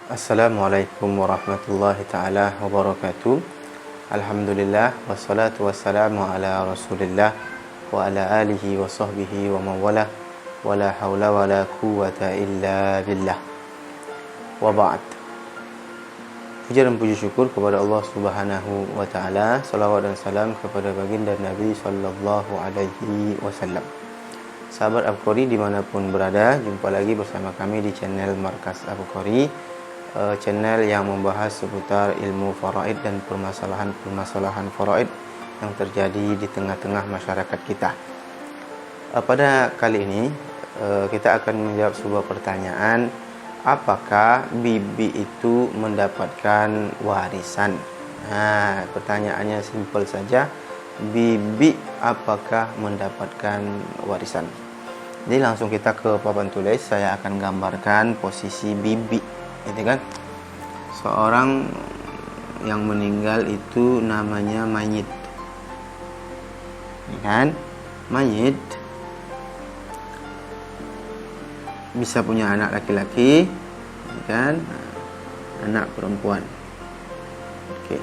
Assalamualaikum warahmatullahi ta'ala wabarakatuh. Alhamdulillah wassalatu wassalamu ala rasulillah wa ala alihi wa sahbihi wa mawala wa la hawla wa la quwata illa billah. Wa ba'd. Puja dan puji syukur kepada Allah Subhanahu wa ta'ala. Salawat dan salam kepada baginda Nabi sallallahu alaihi wasallam. Sahabat Al-Bukhari dimanapun berada, jumpa lagi bersama kami di channel Markas Al-Bukhari, channel yang membahas seputar ilmu faraid dan permasalahan-permasalahan faraid yang terjadi di tengah-tengah masyarakat kita. Pada kali ini kita akan menjawab sebuah pertanyaan, apakah bibi itu mendapatkan warisan? Nah, pertanyaannya simpel saja, bibi apakah mendapatkan warisan? Jadi langsung kita ke papan tulis, saya akan gambarkan posisi bibi. Itu kan, seorang yang meninggal itu namanya mayit, kan? Mayit bisa punya anak laki-laki, kan? Anak perempuan. Oke.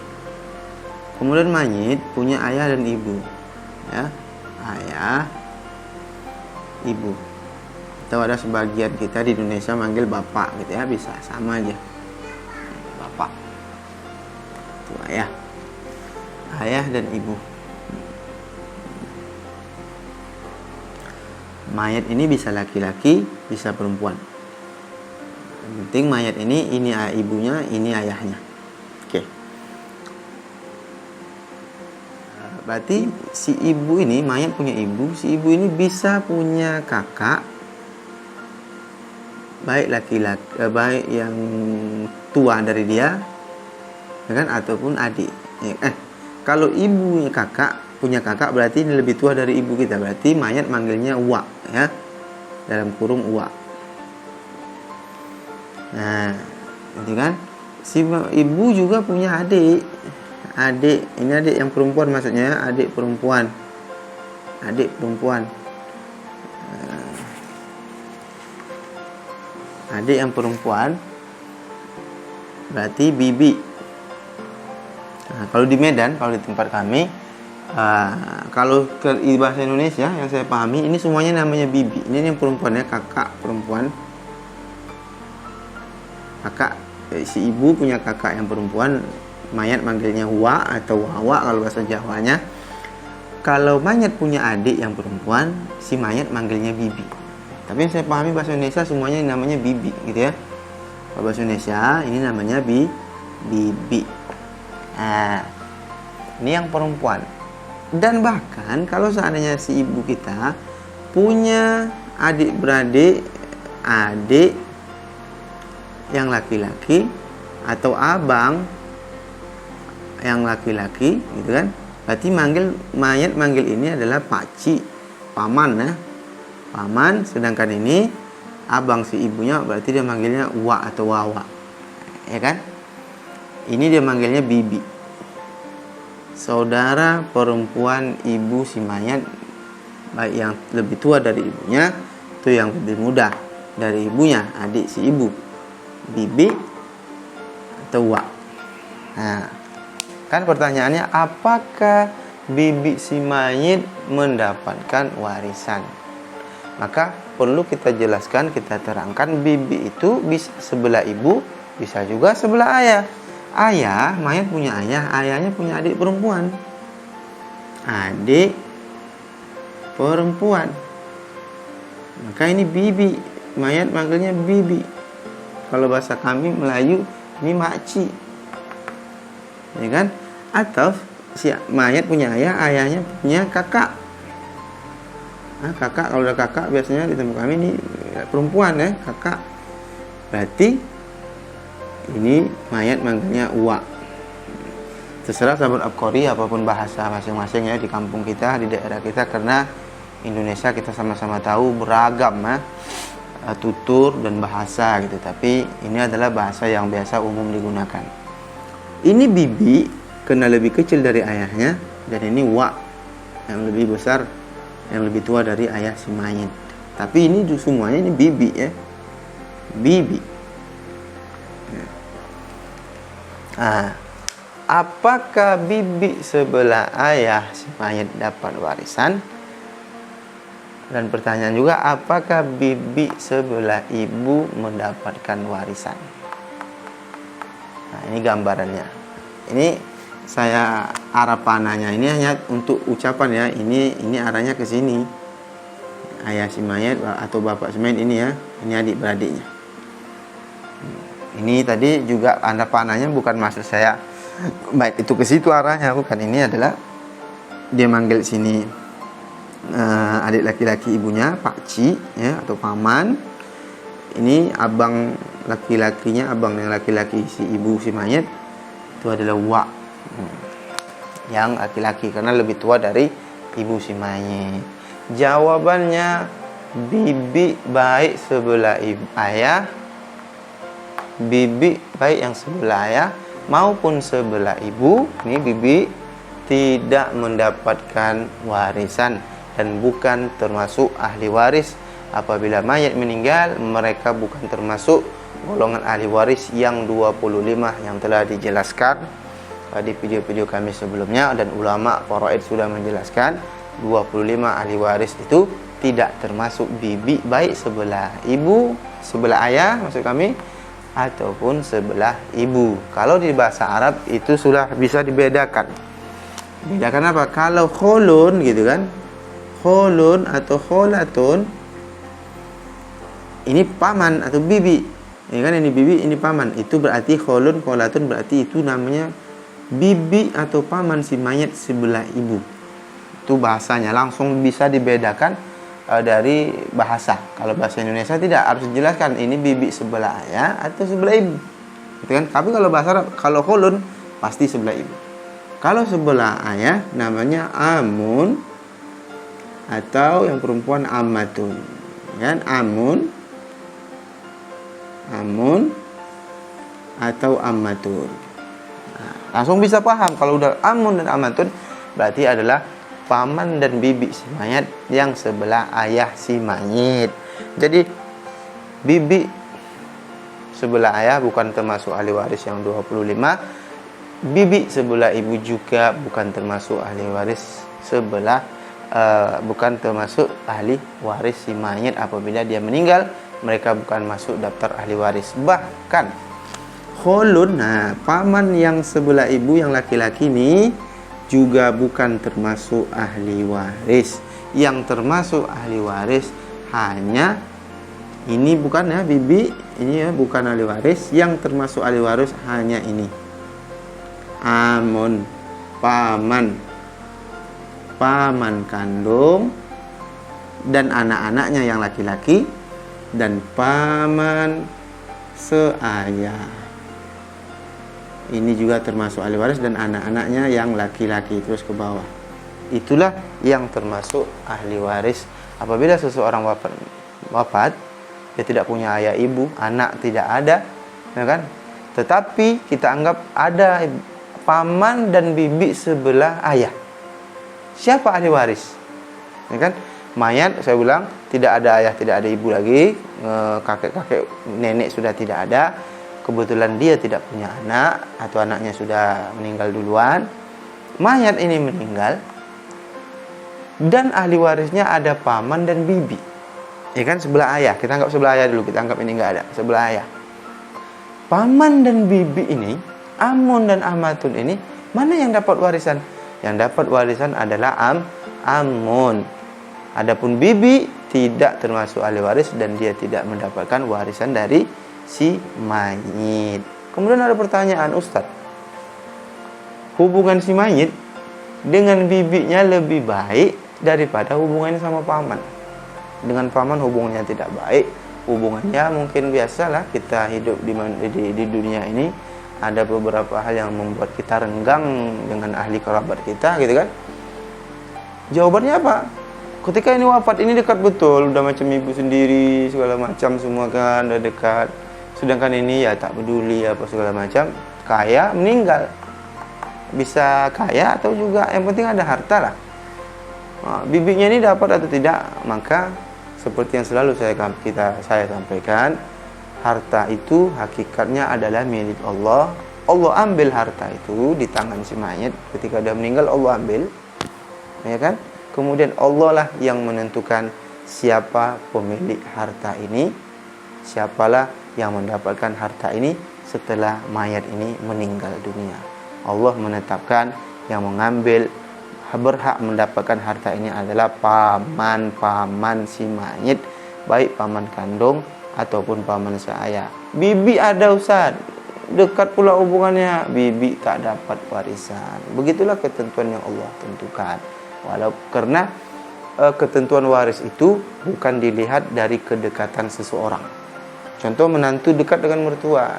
Kemudian mayit punya ayah dan ibu, ya, ayah, ibu. Atau ada sebagian kita di Indonesia manggil bapak gitu ya, bisa sama aja, bapak itu ayah dan ibu. Mayat ini bisa laki-laki, bisa perempuan. Yang penting mayat ini ibunya, ini ayahnya. Oke. Berarti si ibu ini, mayat punya ibu, si ibu ini bisa punya kakak, baik laki-laki, baik yang tua dari dia, kan, ataupun adik. Kalau ibunya punya kakak berarti ini lebih tua dari ibu kita, berarti mayat manggilnya uwa, ya, dalam kurung uwa. Nah, itu kan, si ibu juga punya adik, ini adik yang perempuan, maksudnya adik perempuan. Adik yang perempuan berarti bibi. Nah, kalau di Medan, kalau di tempat kami, kalau ke bahasa Indonesia yang saya pahami, ini semuanya namanya bibi. Ini yang perempuannya, kakak perempuan. Si ibu punya kakak yang perempuan, mayat manggilnya wa atau wawa kalau bahasa Jawanya. Kalau mayat punya adik yang perempuan, si mayat manggilnya bibi. Tapi yang saya pahami bahasa Indonesia semuanya namanya bibi, gitu ya. Kalau bahasa Indonesia ini namanya bibi. Nah, ini yang perempuan. Dan bahkan kalau seandainya si ibu kita punya adik-beradik, adik yang laki-laki atau abang yang laki-laki, gitu kan, berarti mayat manggil ini adalah pakcik, paman, ya, paman. Sedangkan ini abang si ibunya, berarti dia manggilnya wa atau wawa, ya kan. Ini dia manggilnya bibi. Saudara perempuan ibu si mayat, baik yang lebih tua dari ibunya itu yang lebih muda dari ibunya, adik si ibu, bibi atau wa. Nah, kan pertanyaannya, apakah bibi si mayit mendapatkan warisan? Maka perlu kita jelaskan, kita terangkan, bibi itu bisa sebelah ibu, bisa juga sebelah ayah. Ayah, mayat punya ayah, ayahnya punya adik perempuan. Adik perempuan. Maka ini bibi, mayat manggilnya bibi. Kalau bahasa kami Melayu, ini makcik, ya kan? Atau si mayat punya ayah, ayahnya punya kakak. Nah, kakak, kalau udah kakak biasanya di tempat kami ini perempuan, ya, kakak. Berarti ini mayat manggilnya uwa. Terserah sahabat Al-Bukhari apapun bahasa masing-masing, ya, di kampung kita, di daerah kita, karena Indonesia kita sama-sama tahu beragam, ya, tutur dan bahasa gitu. Tapi ini adalah bahasa yang biasa umum digunakan. Ini bibi karena lebih kecil dari ayahnya, dan ini wa yang lebih besar, yang lebih tua dari ayah si mayit. Tapi ini semuanya ini bibi, ya, bibi. Nah, apakah bibi sebelah ayah si mayit dapat warisan? Dan pertanyaan juga, apakah bibi sebelah ibu mendapatkan warisan? Nah, ini gambarannya. Ini saya arah panahnya ini hanya untuk ucapan ya. Ini arahnya ke sini. Ayah si mayit atau bapak si mayit ini ya. Ini adik beradiknya. Ini tadi juga arah panahnya bukan maksud saya baik itu ke situ arahnya, bukan. Ini adalah dia manggil sini adik laki-laki ibunya, pakcik ya, atau paman. Ini abang laki-lakinya, abang yang laki-laki si ibu si mayit itu adalah wak, yang laki-laki karena lebih tua dari ibu si mayit. Jawabannya bibi baik sebelah ayah, bibi baik yang sebelah ayah maupun sebelah ibu. Ini bibi tidak mendapatkan warisan dan bukan termasuk ahli waris. Apabila mayat meninggal, mereka bukan termasuk golongan ahli waris yang 25 yang telah dijelaskan di video-video kami sebelumnya, dan ulama faraid sudah menjelaskan 25 ahli waris itu tidak termasuk bibi baik sebelah ibu, sebelah ayah maksud kami, ataupun sebelah ibu. Kalau di bahasa Arab itu sudah bisa dibedakan. Bedakan apa? Kalau kholun gitu kan, kholun atau kholatun, ini paman atau bibi, ya kan, ini bibi, ini paman. Itu berarti kholun, kholatun berarti itu namanya bibi atau paman si mayat sebelah ibu. Itu bahasanya langsung bisa dibedakan dari bahasa. Kalau bahasa Indonesia tidak harus dijelaskan ini bibi sebelah ayah atau sebelah ibu, gitu kan. Tapi kalau bahasa Arab, kalau kholun pasti sebelah ibu. Kalau sebelah ayah namanya amun atau yang perempuan ammatun, kan, amun atau ammatun. Nah, langsung bisa paham kalau udah amun dan ammatun berarti adalah paman dan bibi si mayat yang sebelah ayah si mayit. Jadi bibi sebelah ayah bukan termasuk ahli waris yang 25. Bibi sebelah ibu juga bukan termasuk ahli waris bukan termasuk ahli waris si mayit. Apabila dia meninggal, mereka bukan masuk daftar ahli waris. Bahkan kholun, nah paman yang sebelah ibu yang laki-laki ini juga bukan termasuk ahli waris. Yang termasuk ahli waris hanya ini, bukan ya bibi, ini ya bukan ahli waris. Yang termasuk ahli waris hanya ini, amun, paman kandung dan anak-anaknya yang laki-laki, dan paman seayah. Ini juga termasuk ahli waris, dan anak-anaknya yang laki-laki terus ke bawah. Itulah yang termasuk ahli waris. Apabila seseorang wafat, dia tidak punya ayah ibu, anak tidak ada, ya kan? Tetapi kita anggap ada paman dan bibi sebelah ayah. Siapa ahli waris? Ya kan? Mayat, saya bilang, tidak ada ayah, tidak ada ibu lagi, kakek-kakek nenek sudah tidak ada. Kebetulan dia tidak punya anak atau anaknya sudah meninggal duluan. Mayat ini meninggal dan ahli warisnya ada paman dan bibi, ya kan, sebelah ayah. Kita anggap sebelah ayah dulu, kita anggap ini enggak ada, sebelah ayah. Paman dan bibi ini, amun dan ammatun ini, mana yang dapat warisan? Yang dapat warisan adalah amun. Adapun bibi tidak termasuk ahli waris dan dia tidak mendapatkan warisan dari si mayit. Kemudian ada pertanyaan, Ustaz, hubungan si mayit dengan bibinya lebih baik daripada hubungannya sama paman. Dengan paman hubungannya tidak baik, hubungannya mungkin biasalah, kita hidup di dunia ini ada beberapa hal yang membuat kita renggang dengan ahli kerabat kita, gitu kan. Jawabannya apa? Ketika ini wafat, ini dekat betul, udah macam ibu sendiri, segala macam semua kan, udah dekat. Sedangkan ini ya tak peduli apa segala macam, kaya, meninggal. Bisa kaya atau juga yang penting ada harta lah. Nah, bibinya ini dapat atau tidak, maka seperti yang selalu saya sampaikan, harta itu hakikatnya adalah milik Allah Allah ambil harta itu di tangan si mayit ketika dia meninggal, Allah ambil, ya kan? Kemudian Allah lah yang menentukan siapa pemilik harta ini, siapalah yang mendapatkan harta ini setelah mayat ini meninggal dunia. Allah menetapkan yang mengambil berhak mendapatkan harta ini adalah paman si mayit, baik paman kandung ataupun paman seayah. Bibi ada Ustaz, dekat pula hubungannya, bibi tak dapat warisan. Begitulah ketentuan yang Allah tentukan. Karena ketentuan waris itu bukan dilihat dari kedekatan seseorang. Contoh, menantu dekat dengan mertua,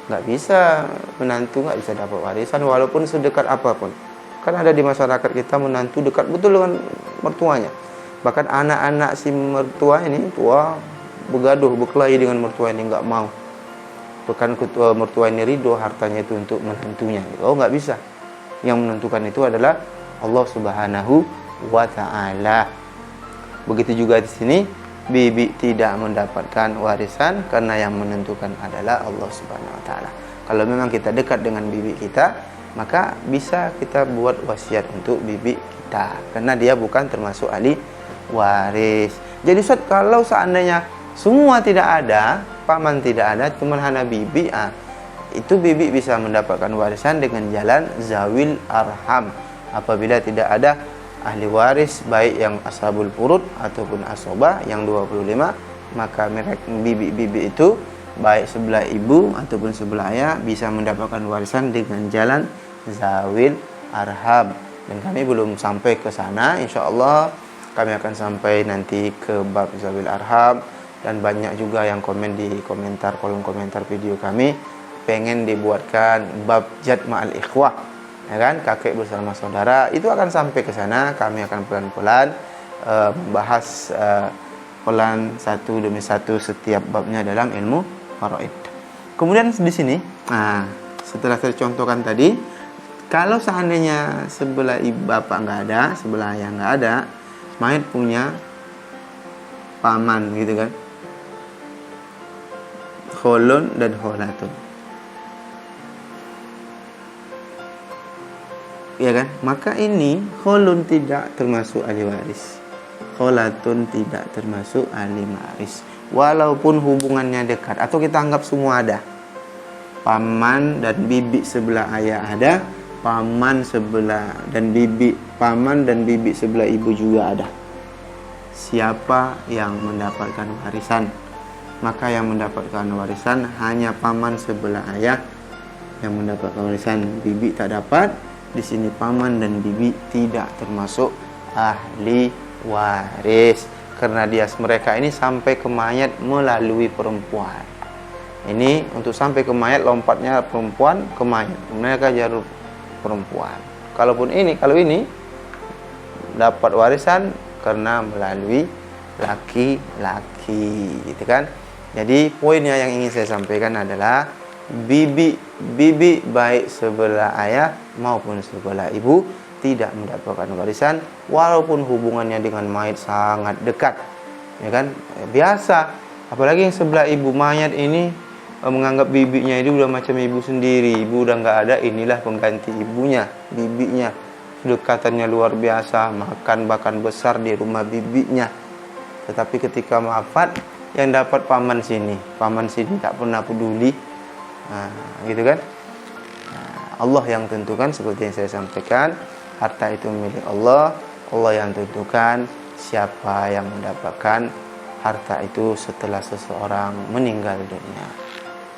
nggak bisa, menantu nggak bisa dapat warisan walaupun sedekat apapun. Kan ada di masyarakat kita menantu dekat betul dengan mertuanya. Bahkan anak-anak si mertua ini tua bergaduh, berkelahi dengan mertua ini, nggak mau. Bahkan mertua ini ridho hartanya itu untuk menantunya. Oh, nggak bisa. Yang menentukan itu adalah Allah Subhanahu wa Ta'ala. Begitu juga di sini, bibi tidak mendapatkan warisan karena yang menentukan adalah Allah Subhanahu wa Ta'ala. Kalau memang kita dekat dengan bibi kita, maka bisa kita buat wasiat untuk bibi kita karena dia bukan termasuk ahli waris. Jadi Ustaz, kalau seandainya semua tidak ada, paman tidak ada, cuma hanya bibi, itu bibi bisa mendapatkan warisan dengan jalan zawil arham. Apabila tidak ada ahli waris, baik yang ashabul furud ataupun asobah yang 25, maka mereka bibi-bibi itu baik sebelah ibu ataupun sebelah ayah bisa mendapatkan warisan dengan jalan zawil arham. Dan kami belum sampai ke sana, insyaallah kami akan sampai nanti ke bab zawil arham. Dan banyak juga yang komen di komentar, kolom komentar video kami, pengen dibuatkan bab jad ma'al ikhwah, ya kan, kakek bersama saudara. Itu akan sampai ke sana. Kami akan pelan-pelan membahas pelan satu demi satu setiap babnya dalam ilmu faraid. Kemudian di sini, setelah saya contohkan tadi, kalau seandainya sebelah ibu bapak nggak ada, sebelah ayah nggak ada, mayat punya paman gitu kan, kholun dan kholatun, ya kan? Maka ini kholun tidak termasuk ahli waris, kholatun tidak termasuk ahli waris, walaupun hubungannya dekat. Atau kita anggap semua ada, paman dan bibi sebelah ayah ada, paman sebelah dan bibi, paman dan bibi sebelah ibu juga ada. Siapa yang mendapatkan warisan? Maka yang mendapatkan warisan hanya paman sebelah ayah yang mendapatkan warisan. Bibi tak dapat. Di sini paman dan bibi tidak termasuk ahli waris karena mereka ini sampai ke mayat melalui perempuan. Ini untuk sampai ke mayat, lompatnya perempuan ke mayat, mereka jalur perempuan. Kalau ini dapat warisan karena melalui laki-laki, gitu kan. Jadi poinnya yang ingin saya sampaikan adalah bibi baik sebelah ayah maupun sebelah ibu tidak mendapatkan warisan walaupun hubungannya dengan mayat sangat dekat, ya kan. Biasa, apalagi yang sebelah ibu, mayat ini menganggap bibinya itu udah macam ibu sendiri. Ibu udah nggak ada, inilah pengganti ibunya, bibinya. Dekatannya luar biasa, makan bahkan besar di rumah bibinya. Tetapi ketika wafat, yang dapat paman sini tak pernah peduli, gitu kan. Allah yang tentukan, seperti yang saya sampaikan, harta itu milik Allah. Allah yang tentukan siapa yang mendapatkan harta itu setelah seseorang meninggal dunia.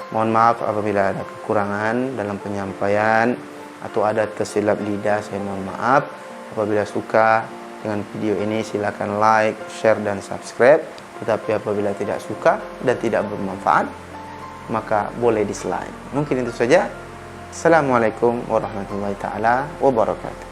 Mohon maaf apabila ada kekurangan dalam penyampaian atau ada tersilap lidah, saya mohon maaf. Apabila suka dengan video ini silakan like, share dan subscribe. Tetapi apabila tidak suka dan tidak bermanfaat, maka boleh dislike. Mungkin itu saja. Assalamualaikum warahmatullahi taala wabarakatuh.